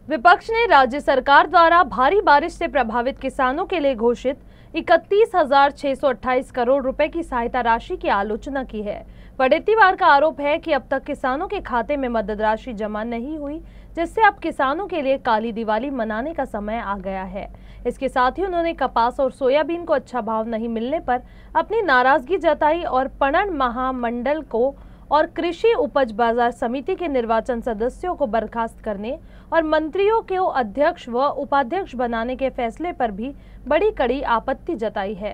विपक्ष ने राज्य सरकार द्वारा भारी बारिश से प्रभावित किसानों के लिए घोषित 31,628 करोड़ रुपए की सहायता राशि की आलोचना की है। वडेट्टीवार का आरोप है कि अब तक किसानों के खाते में मदद राशि जमा नहीं हुई, जिससे अब किसानों के लिए काली दिवाली मनाने का समय आ गया है। इसके साथ ही उन्होंने कपास और सोयाबीन को अच्छा भाव नहीं मिलने पर अपनी नाराजगी जताई और पणन महामंडल को और कृषि उपज बाजार समिति के निर्वाचन सदस्यों को बर्खास्त करने और मंत्रियों को अध्यक्ष व उपाध्यक्ष बनाने के फैसले पर भी बड़ी कड़ी आपत्ति जताई है।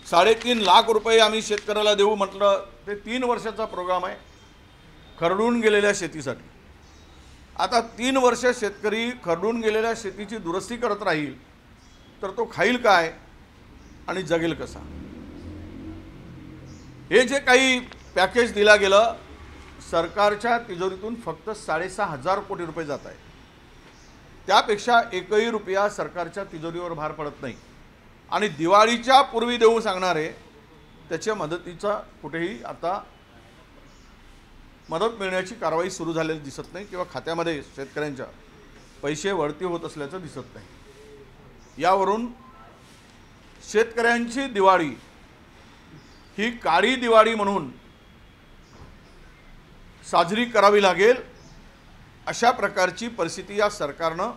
3.5 लाख रुपये आम्ही शेतकऱ्याला देऊ म्हटलं ते 3 वर्षाचा प्रोग्राम आहे खरडून गेलेल्या शेतीसाठी। आता 3 वर्ष शेतकरी खरडून गेलेल्या शेतीची दुरुस्ती करत राहील तर तो खाईल काय आणि जगेल कसा। हे जे काही पॅकेज दिला गेलं सरकारच्या तिजोरीतून फक्त 6,500 कोटी रुपये जात आहे। त्यापेक्षा एकही रुपया सरकारच्या तिजोरीवर भार पडत नाही आणि दिवाळीच्या पूर्वी देऊ सांगणारे त्याच्या मदतीचा कुठेही आता मदत मिळण्याची कारवाई सुरू झालेली दिसत नाही किंवा खात्यामध्ये शेतकऱ्यांच्या पैसे वळती होत असल्याचं दिसत नाही। यावरून शेतकऱ्यांची दिवाळी ही काळी दिवाळी म्हणून साजरी करावी लागेल अशा प्रकारची परिस्थिती या सरकारनं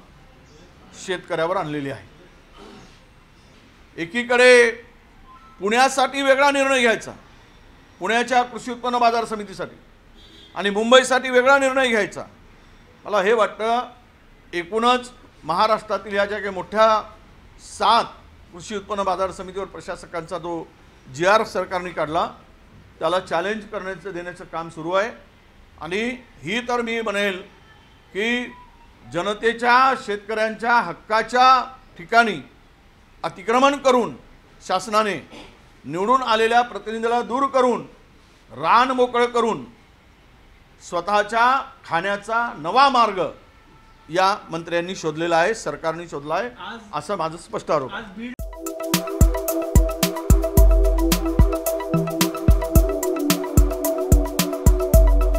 शेतकऱ्यावर आणलेली आहे। एकीकडे पुण्यासाठी वेगळा निर्णय घ्यायचा, पुण्याच्या कृषी उत्पन्न बाजार समितीसाठी, आणि मुंबईसाठी वेगळा निर्णय घ्यायचा। मला हे वाटतं एकूणच महाराष्ट्रातील या ज्या काही मोठ्या 7 कृषी उत्पन्न बाजार समितीवर प्रशासकांचा जो GR सरकारने काढला त्याला चॅलेंज करण्याचं देण्याचं काम सुरू आहे। आणि ही तर मी म्हणेल की जनतेच्या शेतकऱ्यांच्या हक्काच्या ठिकाणी अतिक्रमण करून शासनाने निवडून आलेल्या प्रतिनिधीला दूर करून रान मोकळं करून स्वतःच्या खाण्याचा नवा मार्ग या मंत्र्यांनी शोधलेला आहे, सरकारने शोधला आहे, असं माझं स्पष्ट आरोप आहे।